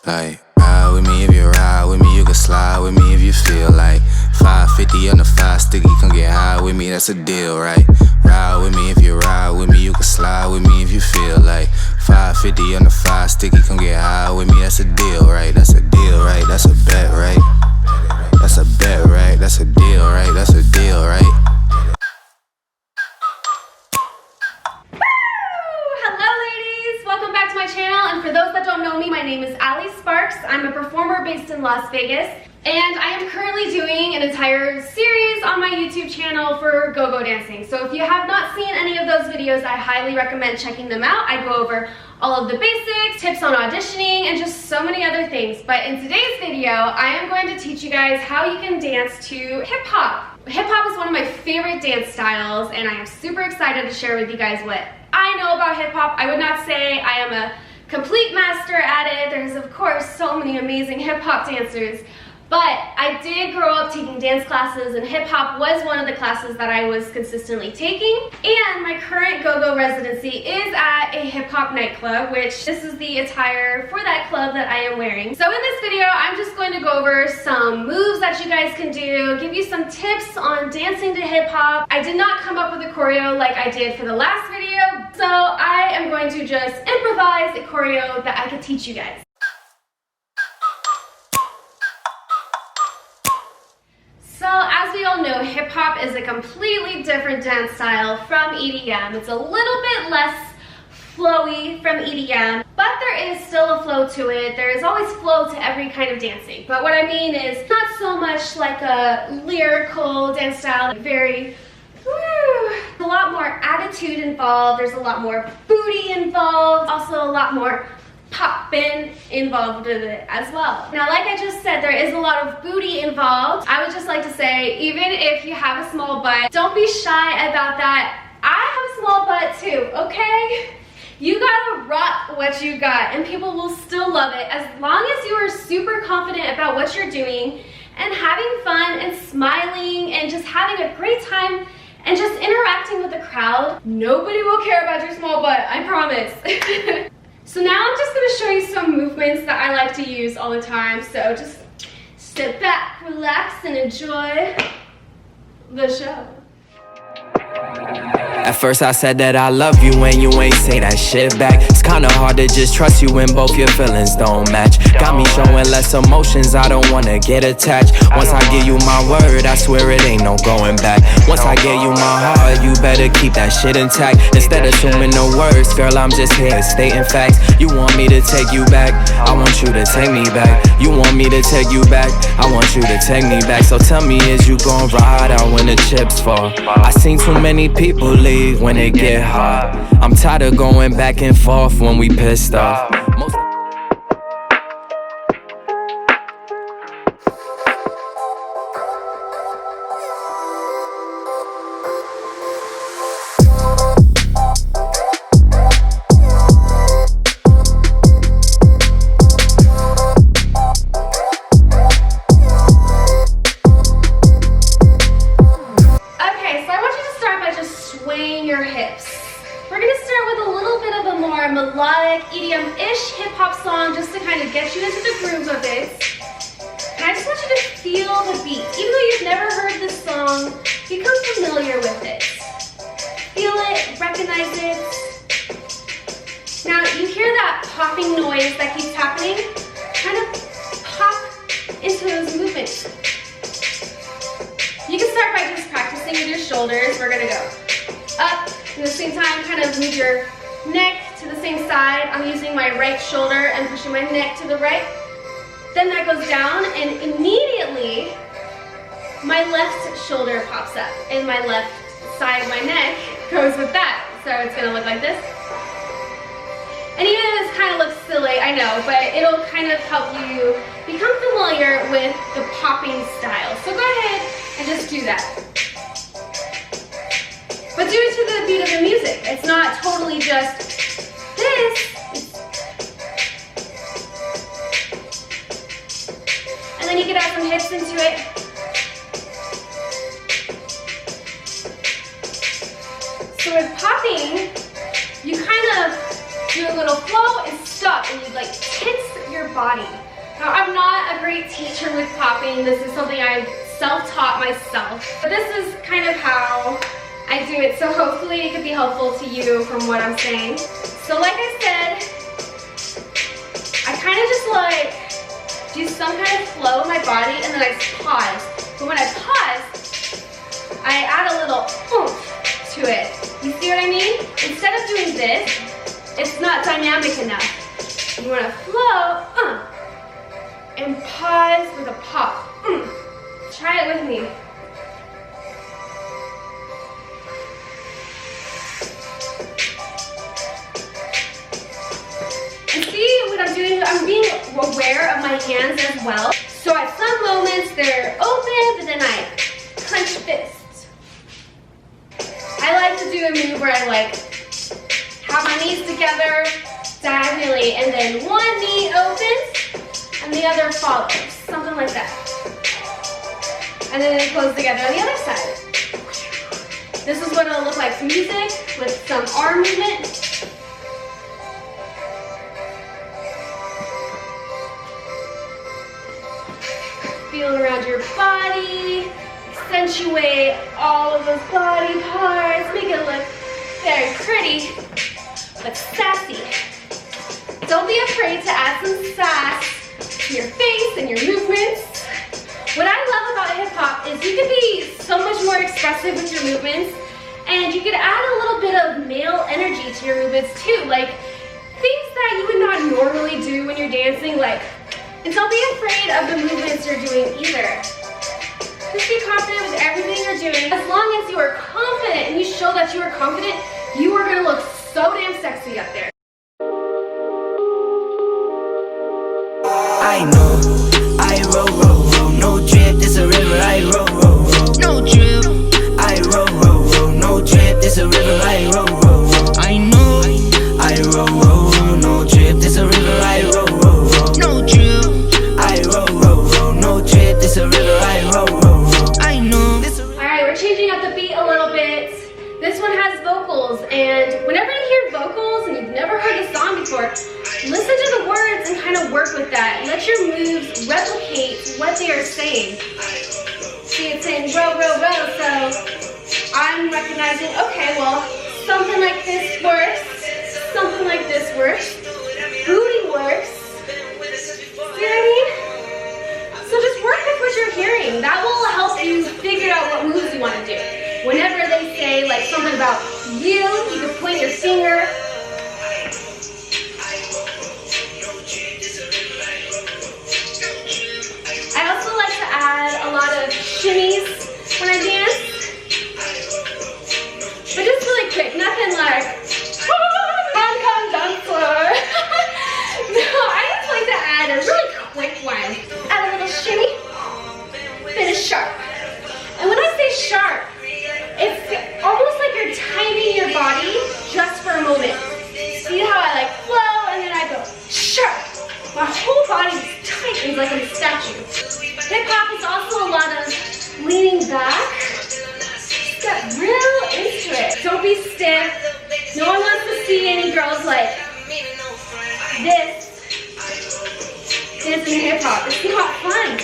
Like, ride with me if you ride with me, you can slide with me if you feel like 550 on the 5 sticky, come get high with me, that's a deal, right? Ride with me if you ride with me, you can slide with me if you feel like 550 on the 5 sticky, come get high with me, that's a deal, right? That's a deal, right? That's a bet, right? That's a bet, right? That's a deal, right? That's a deal, right? Welcome back to my channel, and for those that don't know me, my name is Allie Sparks. I'm a performer based in Las Vegas, and I am currently doing an entire series on my YouTube channel for go-go dancing. So if you have not seen any of those videos, I highly recommend checking them out. I go over all of the basics, tips on auditioning, and just so many other things. But in today's video, I am going to teach you guys how you can dance to hip-hop. Hip-hop is one of my favorite dance styles, and I am super excited to share with you guys what I know about hip-hop. I would not say I am a complete master at it. There's of course so many amazing hip-hop dancers, but I did grow up taking dance classes, and hip-hop was one of the classes that I was consistently taking. And my current go-go residency is at a hip-hop nightclub, which this is the attire for that club that I am wearing. So in this video, I'm just going to go over some moves that you guys can do, give you some tips on dancing to hip-hop. I did not come up with a choreo like I did for the last video, so I am going to just improvise a choreo that I could teach you guys. So as we all know, hip-hop is a completely different dance style from EDM. It's a little bit less flowy from EDM, but there is still a flow to it. There is always flow to every kind of dancing. But what I mean is not so much like a lyrical dance style, very a lot more attitude involved. There's a lot more booty involved, also a lot more poppin' involved with it as well. Now, like I just said, there is a lot of booty involved. I would just like to say, even if you have a small butt, don't be shy about that. I have a small butt too, okay? You gotta rock what you got, and people will still love it as long as you are super confident about what you're doing and having fun and smiling and just having a great time and just interacting with the crowd. Nobody will care about your small butt, I promise. So now I'm just going to show you some movements that I like to use all the time. So just sit back, relax, and enjoy the show. At first I said that I love you when you ain't say that shit back. It's kinda hard to just trust you when both your feelings don't match. Got me showing less emotions, I don't wanna get attached. Once I give you my word, I swear it ain't no going back. Once I gave you my heart, you better keep that shit intact. Instead of assuming no words, girl, I'm just here stating facts. You want me to take you back, I want you to take me back. You want me to take you back, I want you to take me back. So tell me, is you gon' ride out when the chips fall? I seen too many people leave when it get hot. I'm tired of going back and forth when we pissed off. Your hips. We're going to start with a little bit of a more melodic, EDM-ish hip-hop song just to kind of get you into the groove of it. And I just want you to feel the beat. Even though you've never heard this song, become familiar with it. Feel it, recognize it. Now, you hear that popping noise that keeps happening? Kind of pop into those movements. You can start by just practicing with your shoulders. We're going to go up, and at the same time kind of move your neck to the same side. I'm using my right shoulder and pushing my neck to the right. Then that goes down, and immediately my left shoulder pops up and my left side of my neck goes with that. So it's gonna look like this. And even though this kind of looks silly, I know, but it'll kind of help you become familiar with the popping style. So go ahead and just do that. But do it to the beat of the music. It's not totally just this. And then you can add some hips into it. So with popping, you kind of do a little flow and stop, and you like tense your body. Now, I'm not a great teacher with popping. This is something I've self-taught myself. But this is kind of how I do it, so hopefully it could be helpful to you from what I'm saying. So like I said, I kind of just like do some kind of flow in my body and then I pause. But when I pause, I add a little oomph to it. You see what I mean? Instead of doing this, it's not dynamic enough. You want to flow and pause with a pop. Try it with me. And see what I'm doing? I'm being aware of my hands as well. So at some moments they're open, but then I clench fists. I like to do a move where I like have my knees together diagonally and then one knee opens and the other follows. Something like that. And then it close together on the other side. This is what it'll look like to music with some arm movement. Feel it around your body. Accentuate all of those body parts. Make it look very pretty, but sassy. Don't be afraid to add some sass to your face and your movements. What I love about hip hop is you can be so much more expressive with your movements, and you can add a little bit of male energy to your movements too, like things that you would not normally do when you're dancing, like, and don't be afraid of the movements you're doing either. Just be confident with everything you're doing. As long as you are confident and you show that you are confident, you are gonna look so damn sexy up there. I know, I roll, roll, roll, no drip, this a river, I roll, roll, roll, no drip. I roll, roll, roll, no drip, this a river, I roll, roll, roll. I know, I roll, roll, roll, no drip, this a river, I roll, roll, roll, no drip. I roll, roll, roll, no drip, this a river, I roll, roll, roll. I know. Alright, we're changing up the beat a little bit. This one has vocals, and whenever you hear vocals and you've never heard the song before, listen to the words and kind of work with that. Let your moves replicate what they are saying. See, it's saying row, row, row, so I'm recognizing, okay, well, something like this works, something like this works, booty works. See what I mean? So just work with what you're hearing. That will help you figure out what moves you want to do. Whenever they say like something about you can point your finger. I also like to add a lot of shimmies when I dance. But just really quick, nothing like, come dancer. No, I just like to add a really quick one. Add a little shimmy, finish sharp. And when I say sharp, it's almost like you're timing your body just for a moment. See how I like flow and then I go sharp. My whole body is tightened like I'm a statue. Hip hop is also a lot of leaning back. Get real into it. Don't be stiff. No one wants to see any girls like this dancing hip hop. It's not fun.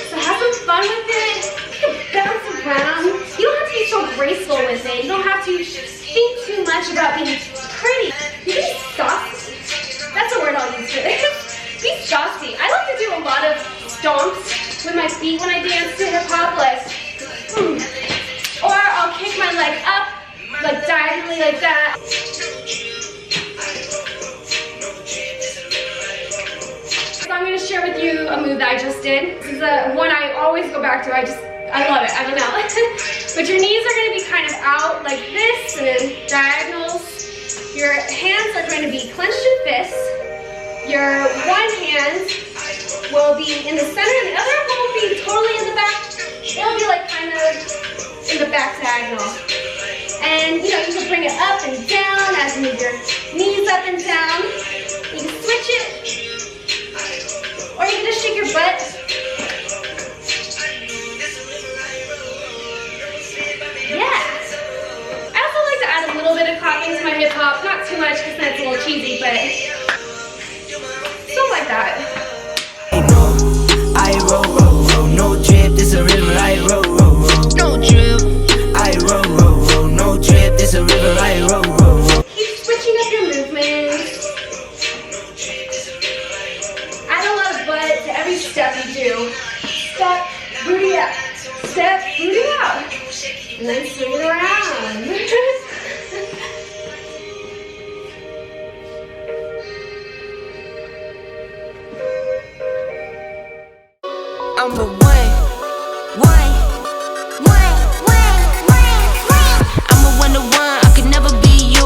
So have some fun with it. You can bounce around. You don't have to be so graceful with it. You don't have to think too much about being pretty. You can be saucy. That's a word I'll use for this. Be saucy. I like to do a lot of stomps with my feet when I dance to hip hop, like, or I'll kick my leg up, like diagonally like that. So I'm going to share with you a move that I just did. This is one I always go back to. I love it. I don't know. But your knees are going to be kind of out like this and then diagonals. Your hands are going to be clenched in fists. Your one hand will be in the center and the other won't be totally in the back. It'll be like kind of in the back diagonal. And you know, you can bring it up and down as you move your knees up and down. You can switch it. Or you can just shake your butt. Yeah. I also like to add a little bit of clapping to my hip hop. Not too much because that's a little cheesy, but so something like that. I roll, roll, roll, no drip, this a river, I roll, roll, roll, no drip. I roll, roll, roll, no drip, this a river, I roll, roll, roll. Keep switching up your movements. Add a lot of butt to every step you do. Step, booty up. Step, booty out. And then swing it around. I'm the one. I'm a one, I could never be you.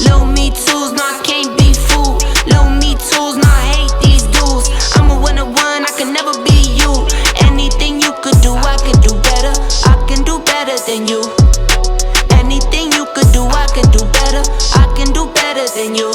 Little me tools, no, I can't be fooled. Little me tools, no, I hate these dudes. I'm a one, I could never be you. Anything you could do, I could do better. I can do better than you. Anything you could do, I could do better. I can do better than you.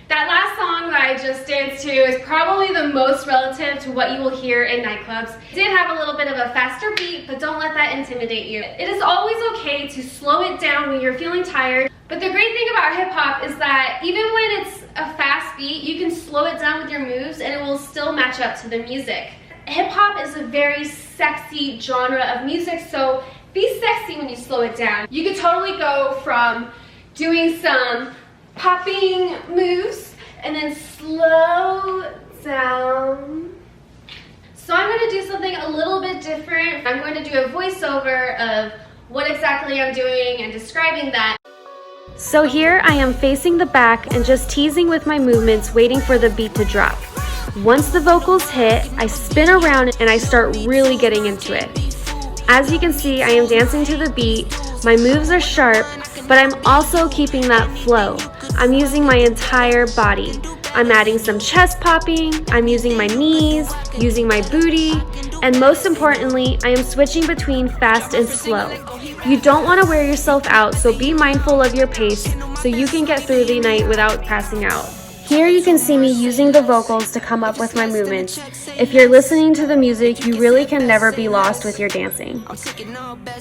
That last song that I just danced to is probably the most relative to what you will hear in nightclubs. It did have a little bit of a faster beat, but don't let that intimidate you. It is always okay to slow it down when you're feeling tired. But the great thing about hip hop is that even when it's a fast beat, you can slow it down with your moves and it will still match up to the music. Hip hop is a very sexy genre of music, so be sexy when you slow it down. You could totally go from doing some popping moves and then slow down. So I'm going to do something a little bit different. I'm going to do a voiceover of what exactly I'm doing and describing that. So here I am facing the back and just teasing with my movements, waiting for the beat to drop. Once the vocals hit, I spin around and I start really getting into it. As you can see, I am dancing to the beat. My moves are sharp, but I'm also keeping that flow. I'm using my entire body. I'm adding some chest popping, I'm using my knees, using my booty, and most importantly, I am switching between fast and slow. You don't want to wear yourself out, so be mindful of your pace so you can get through the night without passing out. Here you can see me using the vocals to come up with my movements. If you're listening to the music, you really can never be lost with your dancing.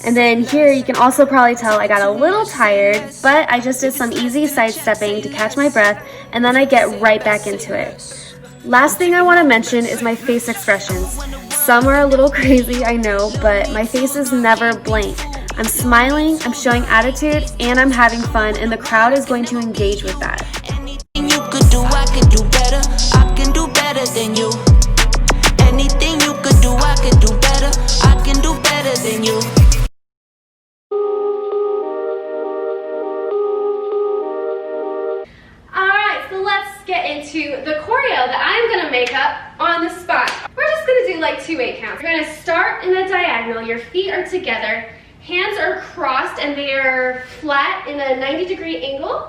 And then here you can also probably tell I got a little tired, but I just did some easy sidestepping to catch my breath, and then I get right back into it. Last thing I want to mention is my face expressions. Some are a little crazy, I know, but my face is never blank. I'm smiling, I'm showing attitude, and I'm having fun, and the crowd is going to engage with that. You could do, I could do better. I can do better than you. Anything you could do, I could do better. I can do better than you. Alright, so let's get into the choreo that I'm going to make up on the spot. We're just going to do like 2 8 counts. We're going to start in a diagonal. Your feet are together. Hands are crossed and they are flat in a 90-degree angle.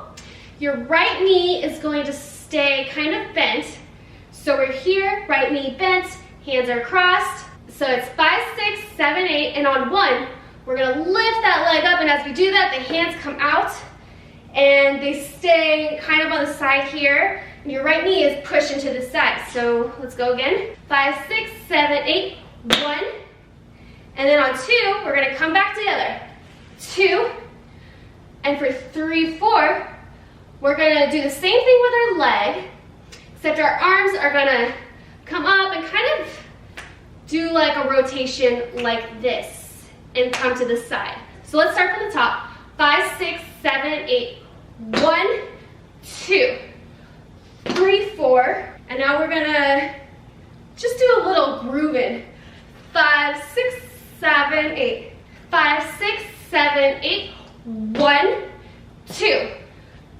Your right knee is going to stay kind of bent. So we're here, right knee bent, hands are crossed. So it's 5, 6, 7, 8, and on 1, we're gonna lift that leg up, and as we do that, the hands come out and they stay kind of on the side here. And your right knee is pushed into the side. So let's go again. 5, 6, 7, 8, 1. And then on 2, we're gonna come back together. 2, and for 3, 4, we're gonna do the same thing with our leg, except our arms are gonna come up and kind of do like a rotation like this and come to the side. So let's start from the top. 5, 6, 7, 8. 1, 2, 3, 4. And now we're gonna just do a little grooving. 5, 6, 7, 8. 5, 6, 7, 8. 1, 2.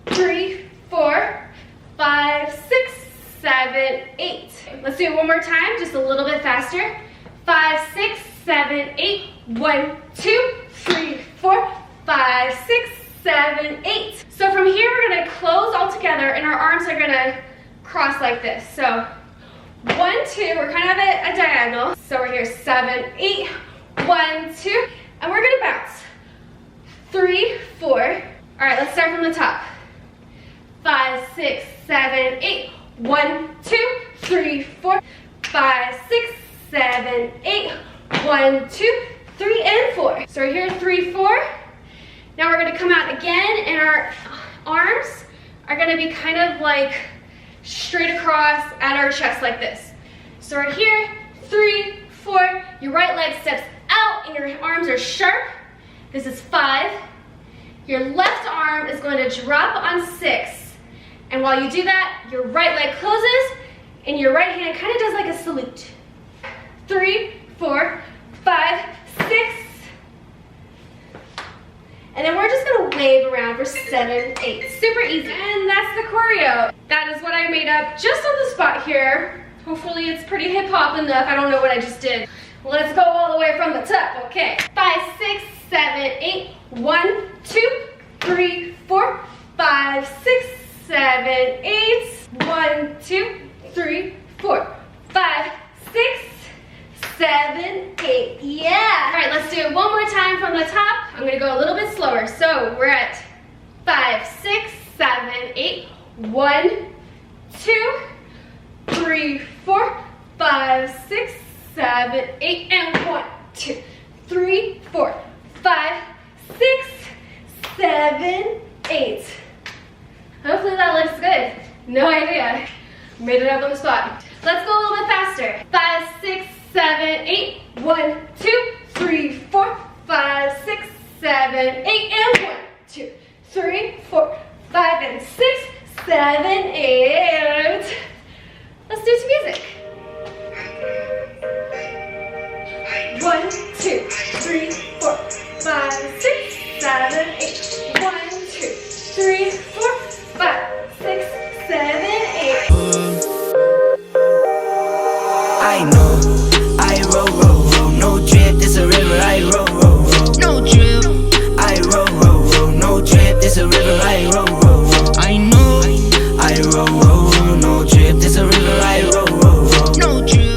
3, 4, 5, 6, 7, 8. Let's do it one more time, just a little bit faster. 5, 6, 7, 8. 1, 2, 3, 4, 5, 6, 7, 8. So from here, we're gonna close all together and our arms are gonna cross like this. So 1, 2, we're kind of at a diagonal. So we're here, 7, 8, 1, 2, and we're gonna bounce. 3, 4. All right, let's start from the top. 5, 6, 7, 8. 1, 2, 3, 4, 5, 6, 7, 8. 1, 2, 3, and 4. So we're here, 3, 4. Now we're gonna come out again, and our arms are gonna be kind of like straight across at our chest like this. So right here, 3, 4, your right leg steps out and your arms are sharp. This is 5. Your left arm is going to drop on 6. And while you do that, your right leg closes and your right hand kind of does like a salute. 3, 4, 5, 6. And then we're just gonna wave around for 7, 8. Super easy. And that's the choreo. That is what I made up just on the spot here. Hopefully it's pretty hip hop enough. I don't know what I just did. Let's go all the way from the top, okay. 5, 6, 7, 8. 1, 2, 3, 4, 5, 6, 7, 8. 1, 2, 3, 4, 5, 6, 7, 8. Yeah. All right, let's do it one more time from the top. I'm gonna go a little bit slower. So we're at 5, 6, 7, 8. 1, 2, 3, 4, 5, 6, 7, 8. And 1, 2, 3, 4, 5, 6, 7, 8. Hopefully that looks good. No idea. Made it up on the spot. Let's go a little bit faster. 5, 6, 7, 8. 1, 2, 3, 4, 5, 6, 7, 8. And 1, 2, 3, 4, 5, and 6, 7, 8. Let's do some music. 1, 2, 3, 4, 5, 6, 7, 8. 1, 2, 3, 4, 5, 6, 7, 8. I know, I roll, no drip, this a river, I roll, no drip. I roll, no drip, this a river, I roll, I know, I roll, no drip, this a river, I roll, no drip.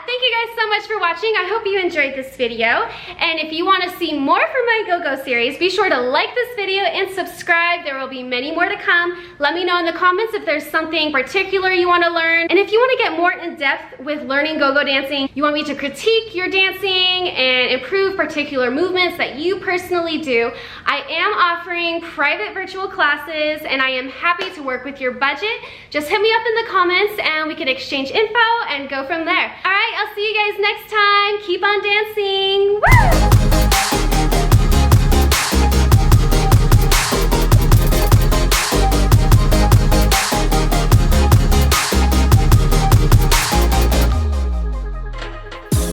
Thank you guys so much for watching. I hope you enjoyed this video. And if you want to see more from my GoGo series, be sure to like this video and subscribe. There will be many more to come. Let me know in the comments if there's something particular you want to learn. And if you want to get more in depth with learning GoGo dancing, you want me to critique your dancing and improve particular movements that you personally do, I am offering private virtual classes and I am happy to work with your budget. Just hit me up in the comments and we can exchange info and go from there. All right, I'll see you guys next time. Keep on dancing.